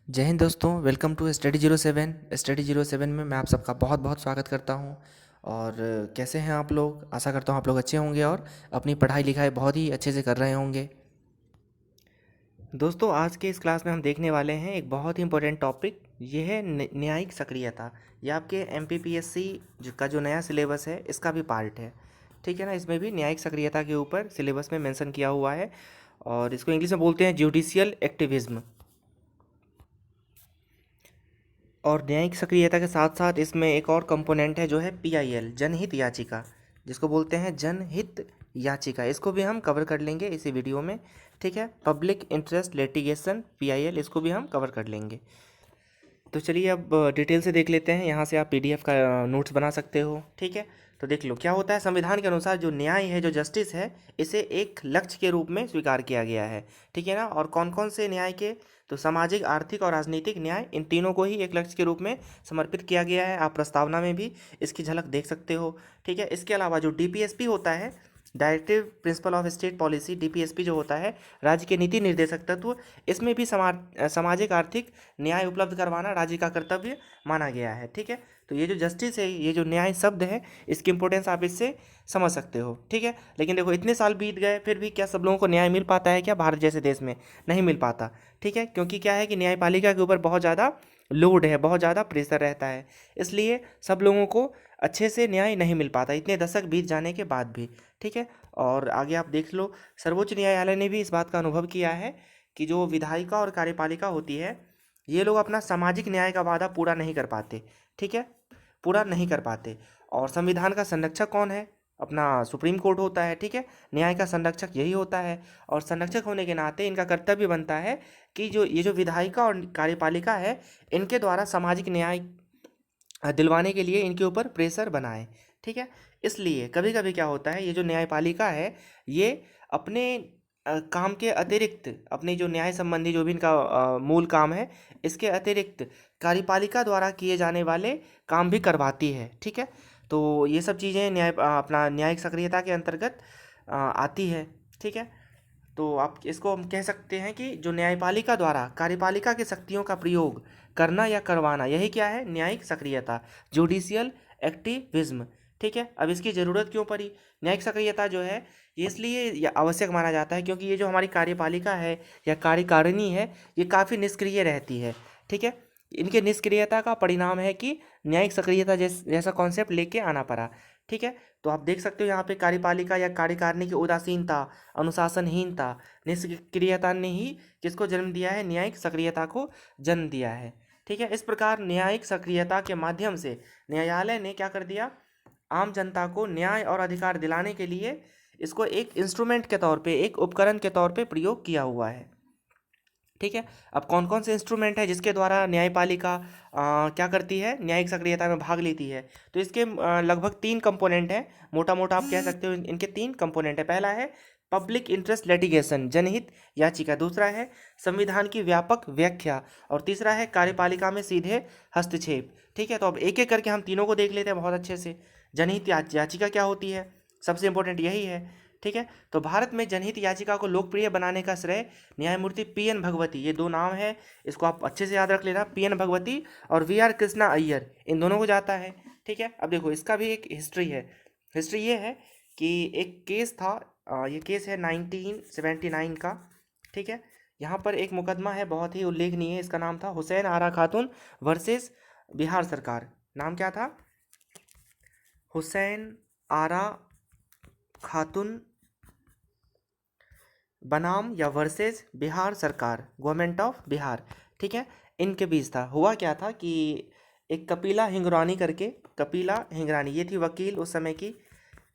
जय हिंद दोस्तों, welcome to study 07 में मैं आप सबका बहुत बहुत स्वागत करता हूं। और कैसे हैं आप लोग? आशा करता हूं आप लोग अच्छे होंगे और अपनी पढ़ाई लिखाई बहुत ही अच्छे से कर रहे होंगे। दोस्तों, आज के इस क्लास में हम देखने वाले हैं एक बहुत ही इंपॉर्टेंट टॉपिक। ये है न्यायिक सक्रियता। ये आपके एमपीपीएससी का जो नया सिलेबस है इसका भी पार्ट है। ठीक है ना, इसमें भी न्यायिक सक्रियता के ऊपर सिलेबस में मेंशन किया हुआ है और इसको इंग्लिश में बोलते हैं जुडिशियल एक्टिविज्म। और न्यायिक सक्रियता के साथ साथ इसमें एक और कंपोनेंट है जो है पीआईएल, जनहित याचिका, जिसको बोलते हैं जनहित याचिका। इसको भी हम कवर कर लेंगे इसी वीडियो में। ठीक है, पब्लिक इंटरेस्ट लिटिगेशन पीआईएल, इसको भी हम कवर कर लेंगे। तो चलिए अब डिटेल से देख लेते हैं। यहाँ से आप पीडीएफ का नोट्स बना सकते हो। ठीक है, तो देख लो क्या होता है। संविधान के अनुसार जो न्याय है, जो जस्टिस है, इसे एक लक्ष्य के रूप में स्वीकार किया गया है। ठीक है ना, और कौन कौन से न्याय के? तो सामाजिक, आर्थिक और राजनीतिक न्याय, इन तीनों को ही एक लक्ष्य के रूप में समर्पित किया गया है। आप प्रस्तावना में भी इसकी झलक देख सकते हो। ठीक है, इसके अलावा जो डीपीएसपी होता है, directive principle of state policy, DPSP जो होता है, राज्य के नीति निर्देशक तत्व, इसमें भी सामाजिक आर्थिक न्याय उपलब्ध करवाना राज्य का कर्तव्य माना गया है। ठीक है, तो ये जो जस्टिस है, ये जो न्याय शब्द है, इसकी इंपॉर्टेंस आप इससे समझ सकते हो। ठीक है, लेकिन देखो इतने साल बीत गए फिर भी क्या सब लोगों को न्याय मिल पाता है क्या? भारत जैसे देश में नहीं मिल पाता। ठीक है, क्योंकि क्या है कि न्यायपालिका के ऊपर बहुत ज़्यादा लोड है, बहुत ज़्यादा प्रेशर रहता है, इसलिए सब लोगों को अच्छे से न्याय नहीं मिल पाता इतने दशक बीत जाने के बाद भी। ठीक है, और आगे आप देख लो, सर्वोच्च न्यायालय ने भी इस बात का अनुभव किया है कि जो विधायिका और कार्यपालिका होती है, ये लोग अपना सामाजिक न्याय का वादा पूरा नहीं कर पाते। ठीक है, पूरा नहीं कर पाते। और संविधान का संरक्षक कौन है? अपना सुप्रीम कोर्ट होता है। ठीक है, न्याय का संरक्षक यही होता है। और संरक्षक होने के नाते इनका कर्तव्य बनता है कि जो ये जो विधायिका और कार्यपालिका है, इनके द्वारा सामाजिक न्याय दिलवाने के लिए इनके ऊपर प्रेशर बनाए। ठीक है, इसलिए कभी कभी क्या होता है, ये जो न्यायपालिका है, ये अपने काम के अतिरिक्त, अपने जो न्याय संबंधी जो भी इनका मूल काम है, इसके अतिरिक्त कार्यपालिका द्वारा किए जाने वाले काम भी करवाती है। ठीक है, तो ये सब चीज़ें अपना न्यायिक सक्रियता के अंतर्गत आती है। ठीक है, तो आप इसको हम कह सकते हैं कि जो न्यायपालिका द्वारा कार्यपालिका की शक्तियों का प्रयोग करना या करवाना, यही क्या है? न्यायिक सक्रियता, जुडिशियल एक्टिविज्म। ठीक है, अब इसकी ज़रूरत क्यों पड़ी? न्यायिक सक्रियता जो है, ये इसलिए आवश्यक माना जाता है क्योंकि ये जो हमारी कार्यपालिका है या कार्यकारिणी है, ये काफ़ी निष्क्रिय रहती है। ठीक है, इनके निष्क्रियता का परिणाम है कि न्यायिक सक्रियता जैसा कॉन्सेप्ट लेके आना पड़ा। ठीक है, तो आप देख सकते हो यहाँ पे कार्यपालिका या कार्यकारिणी की उदासीनता, अनुशासनहीनता, निष्क्रियता ने ही किसको जन्म दिया है? न्यायिक सक्रियता को जन्म दिया है। ठीक है, इस प्रकार न्यायिक सक्रियता के माध्यम से न्यायालय ने क्या कर दिया? आम जनता को न्याय और अधिकार दिलाने के लिए इसको एक इंस्ट्रूमेंट के तौर पे, एक उपकरण के तौर पे प्रयोग किया हुआ है। ठीक है, अब कौन कौन से इंस्ट्रूमेंट है जिसके द्वारा न्यायपालिका क्या करती है? न्यायिक सक्रियता में भाग लेती है। तो इसके लगभग तीन कंपोनेंट हैं। मोटा मोटा आप कह सकते हो इनके तीन कंपोनेंट है। पहला है पब्लिक इंटरेस्ट लिटिगेशन, जनहित याचिका। दूसरा है संविधान की व्यापक व्याख्या। और तीसरा है कार्यपालिका में सीधे हस्तक्षेप। ठीक है, तो अब एक एक करके हम तीनों को देख लेते हैं बहुत अच्छे से। जनहित याचिका क्या होती है? सबसे इंपॉर्टेंट यही है। ठीक है, तो भारत में जनहित याचिका को लोकप्रिय बनाने का श्रेय न्यायमूर्ति पीएन भगवती, ये दो नाम है, इसको आप अच्छे से याद रख लेना, पीएन भगवती और वीआर कृष्णा अय्यर, इन दोनों को जाता है। ठीक है, अब देखो इसका भी एक हिस्ट्री है। हिस्ट्री ये है कि एक केस था, ये केस है 1979 का। ठीक है, यहाँ पर एक मुकदमा है बहुत ही उल्लेखनीय, इसका नाम था हुसैन आरा खातून वर्सेस बिहार सरकार। नाम क्या था? हुसैन आरा खातून बनाम या वर्सेस बिहार सरकार, गवर्नमेंट ऑफ बिहार। ठीक है, इनके बीच था। हुआ क्या था कि एक कपिला हिंगरानी करके, कपिला हिंगरानी ये थी वकील उस समय की,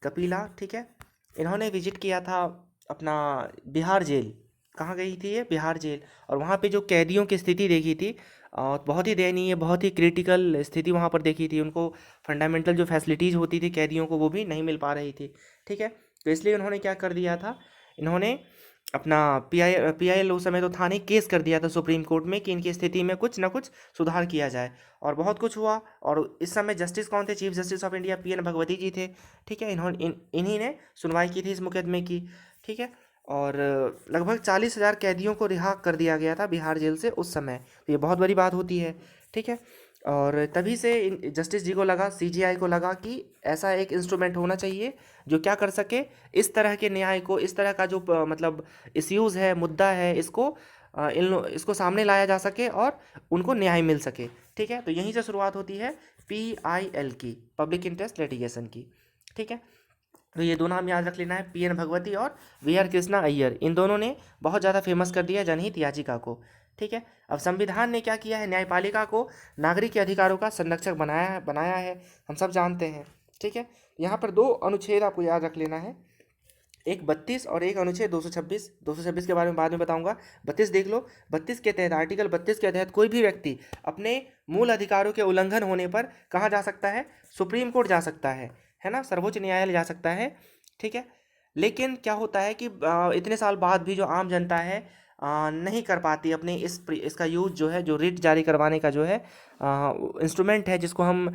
कपिला। ठीक है, इन्होंने विजिट किया था अपना बिहार जेल। कहाँ गई थी ये? बिहार जेल। और वहाँ पे जो कैदियों की स्थिति देखी थी, बहुत ही दयनीय, बहुत ही क्रिटिकल स्थिति वहाँ पर देखी थी। उनको फंडामेंटल जो फैसिलिटीज़ होती थी कैदियों को, वो भी नहीं मिल पा रही थी। ठीक है, तो इसलिए उन्होंने क्या कर दिया था, इन्होंने अपना पीआईएल उस समय तो था नहीं, केस कर दिया था सुप्रीम कोर्ट में कि इनकी स्थिति में कुछ ना कुछ सुधार किया जाए। और बहुत कुछ हुआ। और इस समय जस्टिस कौन थे? Chief justice of India PN Bhagwati ji थे। ठीक है, इन्हीं ने सुनवाई की थी इस मुकदमे की। ठीक है, और लगभग 40,000 कैदियों को रिहा कर दिया गया था बिहार जेल से उस समय। तो ये बहुत बड़ी बात होती है, ठीक है। और तभी से जस्टिस जी को लगा, सीजीआई को लगा कि ऐसा एक इंस्ट्रूमेंट होना चाहिए जो क्या कर सके, इस तरह के न्याय को, इस तरह का जो मतलब इश्यूज़ है, मुद्दा है, इसको इसको सामने लाया जा सके और उनको न्याय मिल सके, ठीक है। तो यहीं से शुरुआत होती है PIL की, पब्लिक इंटरेस्ट लिटिगेशन की, ठीक है। तो ये दो नाम याद रख लेना है, PN भगवती और VR कृष्णा अय्यर। इन दोनों ने बहुत ज़्यादा फेमस कर दिया जनहित याचिका को, ठीक है। अब संविधान ने क्या किया है, न्यायपालिका को नागरिक के अधिकारों का संरक्षक बनाया है, हम सब जानते हैं, ठीक है। यहाँ पर दो अनुच्छेद आपको याद रख लेना है, एक 32 और एक अनुच्छेद 226। 226 के बारे में बाद में बताऊंगा, 32 देख लो। 32 के तहत, आर्टिकल 32 के तहत कोई भी व्यक्ति अपने मूल अधिकारों के उल्लंघन होने पर कहाँ जा सकता है, सुप्रीम कोर्ट जा सकता है ना, सर्वोच्च न्यायालय जा सकता है, ठीक है। लेकिन क्या होता है कि इतने साल बाद भी जो आम जनता है नहीं कर पाती अपने इसका यूज जो है, जो रिट जारी करवाने का जो है इंस्ट्रूमेंट है, जिसको हम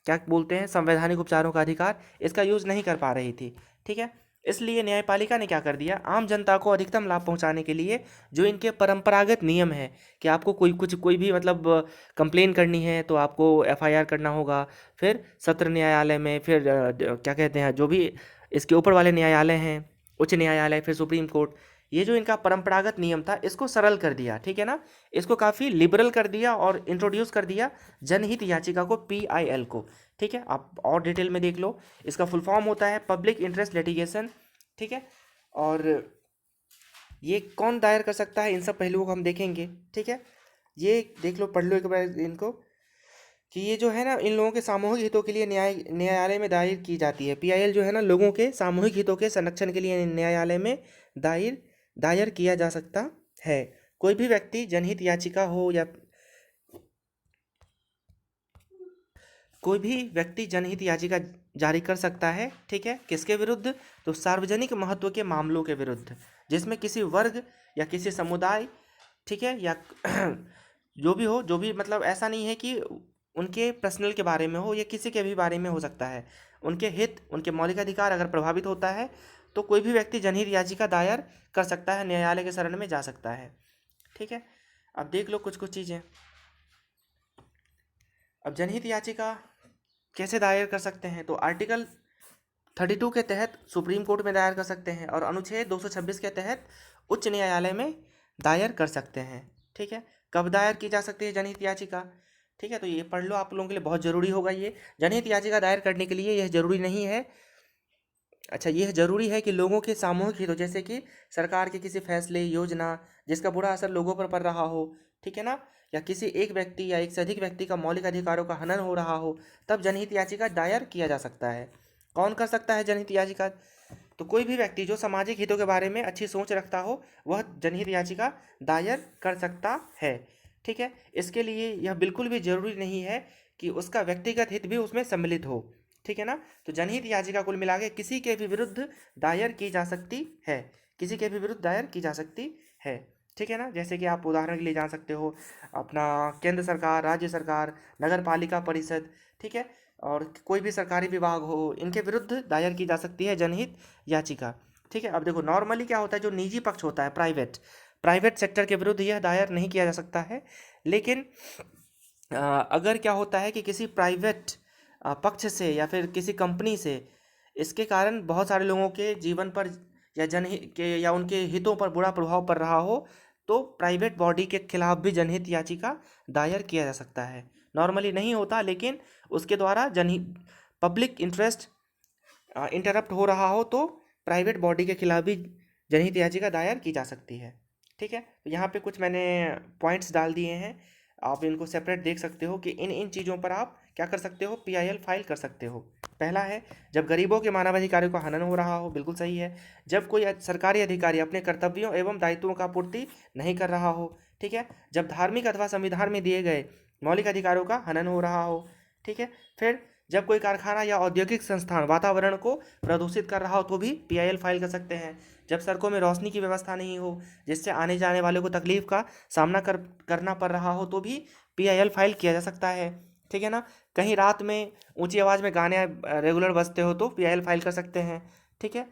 क्या बोलते हैं, संवैधानिक उपचारों का अधिकार, इसका यूज़ नहीं कर पा रही थी, ठीक है। इसलिए न्यायपालिका ने क्या कर दिया, आम जनता को अधिकतम लाभ पहुंचाने के लिए जो इनके परंपरागत नियम है कि आपको कोई भी मतलब कंप्लेन करनी है तो आपको FIR करना होगा, फिर सत्र न्यायालय में, फिर क्या कहते हैं, जो भी इसके ऊपर वाले न्यायालय हैं, उच्च न्यायालय, फिर सुप्रीम कोर्ट, ये जो इनका परंपरागत नियम था इसको सरल कर दिया, ठीक है ना, इसको काफ़ी लिबरल कर दिया और इंट्रोड्यूस कर दिया जनहित याचिका को, PIL को, ठीक है। आप और डिटेल में देख लो, इसका फुल फॉर्म होता है पब्लिक इंटरेस्ट लिटिगेशन, ठीक है। और ये कौन दायर कर सकता है, इन सब पहलुओं को हम देखेंगे, ठीक है। ये देख लो, पढ़ लो एक बार इनको, कि ये जो है ना, इन लोगों के सामूहिक हितों के लिए न्यायालय में दायर की जाती है। PIL जो है ना, लोगों के सामूहिक हितों के संरक्षण के लिए न्यायालय में दायर दायर किया जा सकता है। कोई भी व्यक्ति जनहित याचिका हो या कोई भी व्यक्ति जनहित याचिका जारी कर सकता है, ठीक है। किसके विरुद्ध, तो सार्वजनिक महत्व के मामलों के विरुद्ध, जिसमें किसी वर्ग या किसी समुदाय, ठीक है, या जो भी हो, जो भी मतलब ऐसा नहीं है कि उनके पर्सनल के बारे में हो, या किसी के भी बारे में हो सकता है, उनके हित, उनके मौलिक अधिकार अगर प्रभावित होता है तो कोई भी व्यक्ति जनहित याचिका दायर कर सकता है, न्यायालय के शरण में जा सकता है, ठीक है। अब देख लो कुछ कुछ चीज़ें। अब जनहित याचिका कैसे दायर कर सकते हैं, तो आर्टिकल 32 के तहत सुप्रीम कोर्ट में दायर कर सकते हैं, और अनुच्छेद 226 के तहत उच्च न्यायालय में दायर कर सकते हैं, ठीक है। कब दायर की जा सकती है जनहित याचिका, ठीक है। तो ये पढ़ लो, आप लोगों के लिए बहुत ज़रूरी होगा ये। जनहित याचिका दायर करने के लिए यह जरूरी नहीं है, अच्छा, यह जरूरी है कि लोगों के सामूहिक हितों, जैसे कि सरकार के किसी फैसले, योजना जिसका बुरा असर लोगों पर पड़ रहा हो, ठीक है ना, या किसी एक व्यक्ति या एक से अधिक व्यक्ति का मौलिक अधिकारों का हनन हो रहा हो, तब जनहित याचिका दायर किया जा सकता है। कौन कर सकता है जनहित याचिका, तो कोई भी व्यक्ति जो सामाजिक हितों के बारे में अच्छी सोच रखता हो, वह जनहित याचिका दायर कर सकता है, ठीक है। इसके लिए यह बिल्कुल भी जरूरी नहीं है कि उसका व्यक्तिगत हित भी उसमें सम्मिलित हो, ठीक है ना। तो जनहित याचिका कुल मिला के किसी के भी विरुद्ध दायर की जा सकती है, किसी के भी विरुद्ध दायर की जा सकती है, ठीक है ना। जैसे कि आप उदाहरण के लिए जान सकते हो, अपना केंद्र सरकार, राज्य सरकार, नगर पालिका परिषद, ठीक है, और कोई भी सरकारी विभाग हो, इनके विरुद्ध दायर की जा सकती है जनहित याचिका, ठीक है। अब देखो, नॉर्मली क्या होता है, जो निजी पक्ष होता है, प्राइवेट प्राइवेट सेक्टर के विरुद्ध यह दायर नहीं किया जा सकता है। लेकिन अगर क्या होता है कि किसी प्राइवेट पक्ष से या फिर किसी कंपनी से इसके कारण बहुत सारे लोगों के जीवन पर या जनहित के या उनके हितों पर बुरा प्रभाव पड़ रहा हो, तो प्राइवेट बॉडी के खिलाफ भी जनहित याचिका दायर किया जा सकता है। नॉर्मली नहीं होता, लेकिन उसके द्वारा जनहित पब्लिक इंटरेस्ट इंटरप्ट हो रहा हो तो प्राइवेट बॉडी के खिलाफ भी जनहित याचिका दायर की जा सकती है, ठीक है। तो यहाँ पे कुछ मैंने पॉइंट्स डाल दिए हैं, आप इनको सेपरेट देख सकते हो कि इन इन चीज़ों पर आप क्या कर सकते हो, PIL फाइल कर सकते हो। पहला है, जब गरीबों के मानवाधिकारों का हनन हो रहा हो, बिल्कुल सही है। जब कोई सरकारी अधिकारी अपने कर्तव्यों एवं दायित्वों का पूर्ति नहीं कर रहा हो, ठीक है। जब धार्मिक अथवा संविधान में दिए गए मौलिक अधिकारों का हनन हो रहा हो, ठीक है। फिर जब कोई कारखाना या औद्योगिक संस्थान वातावरण को प्रदूषित कर रहा हो तो भी PIL फाइल कर सकते हैं। जब सड़कों में रोशनी की व्यवस्था नहीं हो, जिससे आने जाने वाले को तकलीफ का सामना करना पड़ रहा हो, तो भी PIL फाइल किया जा सकता है, ठीक है ना। कहीं रात में ऊंची आवाज़ में गाने रेगुलर बजते हो तो PIL फाइल कर सकते हैं, ठीक है।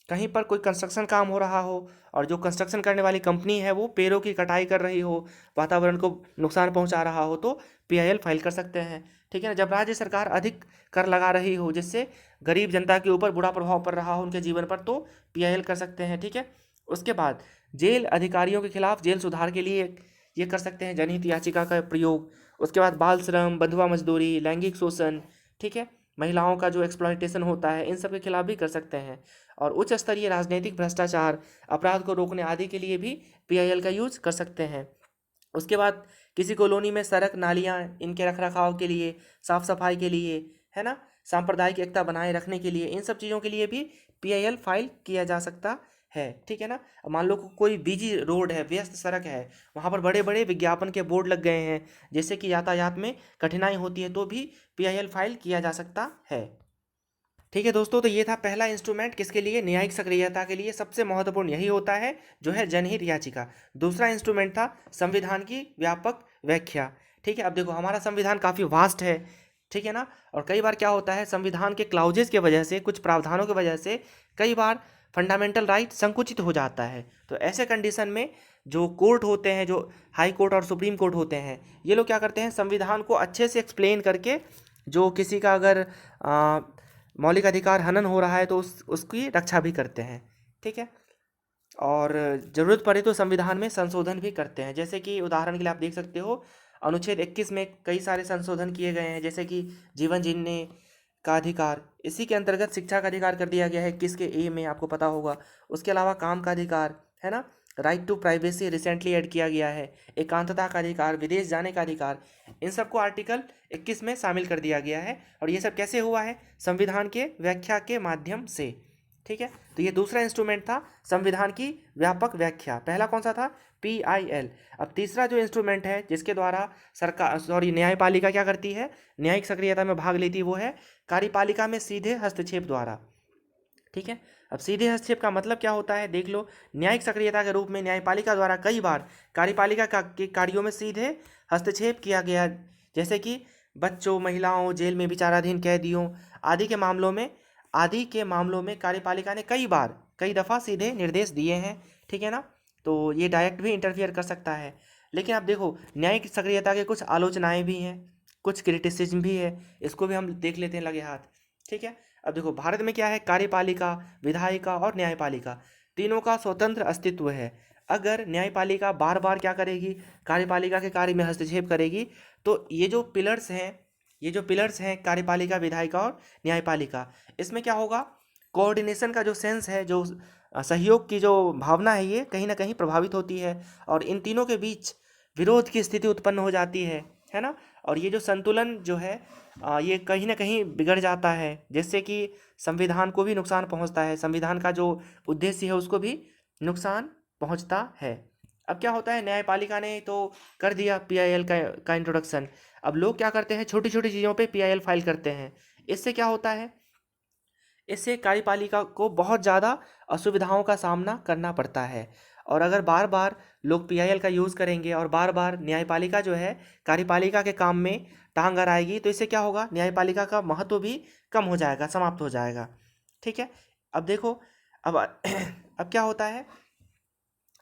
कहीं पर कोई कंस्ट्रक्शन काम हो रहा हो और जो कंस्ट्रक्शन करने वाली कंपनी है वो पेड़ों की कटाई कर रही हो, वातावरण को नुकसान पहुंचा रहा हो, तो पीआईएल फाइल कर सकते हैं। ठीक है ना। जब राज्य सरकार अधिक कर लगा रही हो जिससे गरीब जनता के ऊपर बुरा प्रभाव पड़ रहा हो उनके जीवन पर, तो पीआईएल कर सकते हैं। ठीक है। उसके बाद जेल अधिकारियों के खिलाफ जेल सुधार के लिए ये कर सकते हैं जनहित याचिका का प्रयोग। उसके बाद बाल श्रम, बंधुआ मजदूरी, लैंगिक शोषण, ठीक है, महिलाओं का जो एक्सप्लॉयटेशन होता है, इन सब के खिलाफ भी कर सकते हैं। और उच्च स्तरीय राजनीतिक भ्रष्टाचार, अपराध को रोकने आदि के लिए भी पीआईएल का यूज कर सकते हैं। उसके बाद किसी कॉलोनी में सड़क नालियाँ इनके रख रखाव के लिए, साफ सफाई के लिए, है ना, सांप्रदायिक एकता बनाए रखने के लिए, इन सब चीज़ों के लिए भी पीआईएल फाइल किया जा सकता है। ठीक है ना। अब मान लो कोई बिजी रोड है, व्यस्त सड़क है, वहाँ पर बड़े बड़े विज्ञापन के बोर्ड लग गए हैं, जैसे कि यातायात में कठिनाई होती है, तो भी पीआईएल फाइल किया जा सकता है। ठीक है दोस्तों, तो ये था पहला इंस्ट्रूमेंट किसके लिए, न्यायिक सक्रियता के लिए। सबसे महत्वपूर्ण यही होता है जो है जनहित याचिका। दूसरा इंस्ट्रूमेंट था संविधान की व्यापक व्याख्या। ठीक है। अब देखो हमारा संविधान काफ़ी वास्ट है, ठीक है ना, और कई बार क्या होता है संविधान के क्लाउजेस की वजह से, कुछ प्रावधानों की वजह से कई बार फंडामेंटल राइट संकुचित हो जाता है। तो ऐसे कंडीशन में जो कोर्ट होते हैं, जो हाई कोर्ट और सुप्रीम कोर्ट होते हैं, ये लोग क्या करते हैं संविधान को अच्छे से एक्सप्लेन करके, जो किसी का अगर मौलिक अधिकार हनन हो रहा है तो उसकी रक्षा भी करते हैं। ठीक है। और ज़रूरत पड़े तो संविधान में संशोधन भी करते हैं। जैसे कि उदाहरण के लिए आप देख सकते हो अनुच्छेद 21 में कई सारे संशोधन किए गए हैं, जैसे कि जीवन जीने का अधिकार, इसी के अंतर्गत शिक्षा का अधिकार कर दिया गया है 21 के ए में, आपको पता होगा। उसके अलावा काम का अधिकार, है ना, right to privacy recently add किया गया है, एकांतता का अधिकार, विदेश जाने का अधिकार, इन सबको आर्टिकल 21 में शामिल कर दिया गया है। और ये सब कैसे हुआ है, संविधान के व्याख्या के माध्यम से। ठीक है। तो ये दूसरा इंस्ट्रूमेंट था संविधान की व्यापक व्याख्या। पहला कौन सा था, पीआईएल। अब तीसरा जो इंस्ट्रूमेंट है जिसके द्वारा न्यायपालिका क्या करती है, न्यायिक सक्रियता में भाग लेती है, वो है कार्यपालिका में सीधे हस्तक्षेप द्वारा। ठीक है। अब सीधे हस्तक्षेप का मतलब क्या होता है, देख लो। न्यायिक सक्रियता के रूप में न्यायपालिका द्वारा कई बार कार्यपालिका के कार्यों में सीधे हस्तक्षेप किया गया, जैसे कि बच्चों, महिलाओं, जेल में विचाराधीन कैदियों आदि के मामलों में कार्यपालिका ने कई दफ़ा सीधे निर्देश दिए हैं। ठीक है ना। तो ये डायरेक्ट भी इंटरफियर कर सकता है। लेकिन अब देखो न्यायिक सक्रियता के कुछ आलोचनाएं भी हैं, कुछ क्रिटिसिज्म भी है, इसको भी हम देख लेते हैं लगे हाथ। ठीक है। अब देखो भारत में क्या है, कार्यपालिका, विधायिका और न्यायपालिका, तीनों का स्वतंत्र अस्तित्व है। अगर न्यायपालिका बार बार क्या करेगी, कार्यपालिका के कार्य में हस्तक्षेप करेगी, तो ये जो पिलर्स हैं कार्यपालिका, विधायिका और न्यायपालिका, इसमें क्या होगा, कोऑर्डिनेशन का जो सेंस है, जो सहयोग की जो भावना है, ये कहीं ना कहीं प्रभावित होती है और इन तीनों के बीच विरोध की स्थिति उत्पन्न हो जाती है ना। और ये जो संतुलन जो है ये कहीं ना कहीं बिगड़ जाता है, जिससे कि संविधान को भी नुकसान पहुंचता है, संविधान का जो उद्देश्य है उसको भी नुकसान पहुंचता है। अब क्या होता है, न्यायपालिका ने तो कर दिया पीआईएल का इंट्रोडक्शन। अब लोग क्या करते हैं, छोटी छोटी चीज़ों पे पीआईएल फाइल करते हैं। इससे क्या होता है, इससे कार्यपालिका को बहुत ज़्यादा असुविधाओं का सामना करना पड़ता है। और अगर बार बार लोग पीआईएल का यूज़ करेंगे और बार बार न्यायपालिका जो है कार्यपालिका के काम में टांग अड़ाएगी, तो इससे क्या होगा, न्यायपालिका का महत्व भी कम हो जाएगा, समाप्त हो जाएगा। ठीक है। अब देखो अब अब क्या होता है,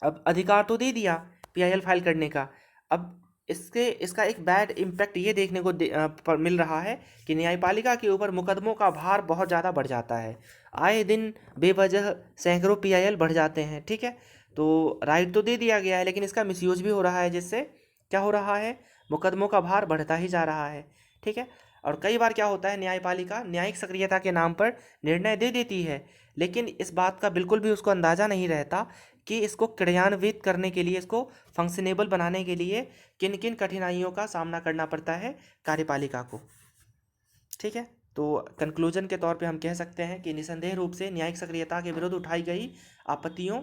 अब अधिकार तो दे दिया पीआईएल फाइल करने का। अब इसका एक बैड इम्पैक्ट ये देखने को मिल रहा है कि न्यायपालिका के ऊपर मुकदमों का भार बहुत ज़्यादा बढ़ जाता है। आए दिन बेवजह सैकड़ों पीआईएल बढ़ जाते हैं। ठीक है। तो राइट तो दे दिया गया है, लेकिन इसका मिसयूज भी हो रहा है, जिससे क्या हो रहा है, मुकदमों का भार बढ़ता ही जा रहा है। ठीक है। और कई बार क्या होता है, न्यायपालिका न्यायिक सक्रियता के नाम पर निर्णय दे देती है, लेकिन इस बात का बिल्कुल भी उसको अंदाज़ा नहीं रहता कि इसको क्रियान्वित करने के लिए, इसको फंक्शनेबल बनाने के लिए किन किन कठिनाइयों का सामना करना पड़ता है कार्यपालिका को। ठीक है। तो कंक्लूजन के तौर पे हम कह सकते हैं कि निसंदेह रूप से न्यायिक सक्रियता के विरुद्ध उठाई गई आपत्तियों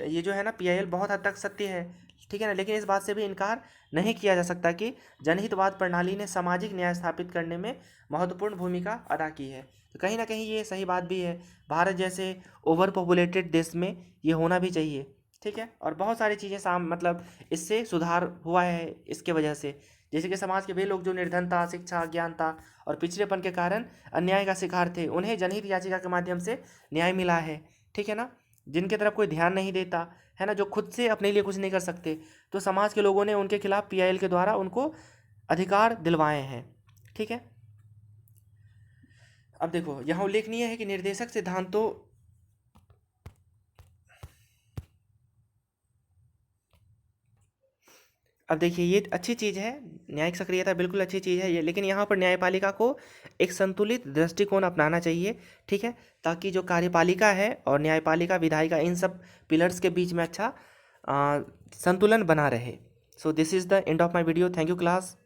ये जो है ना पीआईएल बहुत हद तक सत्य है। ठीक है ना। लेकिन इस बात से भी इनकार नहीं किया जा सकता कि जनहितवाद प्रणाली ने सामाजिक न्याय स्थापित करने में महत्वपूर्ण भूमिका अदा की है। तो कहीं ना कहीं ये सही बात भी है, भारत जैसे ओवर पॉपुलेटेड देश में ये होना भी चाहिए। ठीक है। और बहुत सारी चीज़ें मतलब इससे सुधार हुआ है इसके वजह से, जैसे कि समाज के वे लोग जो निर्धनता, शिक्षा, अज्ञानता और पिछड़ेपन के कारण अन्याय का शिकार थे, उन्हें जनहित याचिका के माध्यम से न्याय मिला है। ठीक है ना। जिनके तरफ कोई ध्यान नहीं देता है ना, जो खुद से अपने लिए कुछ नहीं कर सकते, तो समाज के लोगों ने उनके खिलाफ पीआईएल के द्वारा उनको अधिकार दिलवाए हैं। ठीक है। अब देखो यहाँ उल्लेखनीय है कि निर्देशक सिद्धांतों अब देखिए ये अच्छी चीज़ है, न्यायिक सक्रियता बिल्कुल अच्छी चीज़ है ये, लेकिन यहाँ पर न्यायपालिका को एक संतुलित दृष्टिकोण अपनाना चाहिए। ठीक है, ताकि जो कार्यपालिका है और न्यायपालिका, विधायिका, इन सब पिलर्स के बीच में अच्छा संतुलन बना रहे। So this is the end of my video. Thank you class.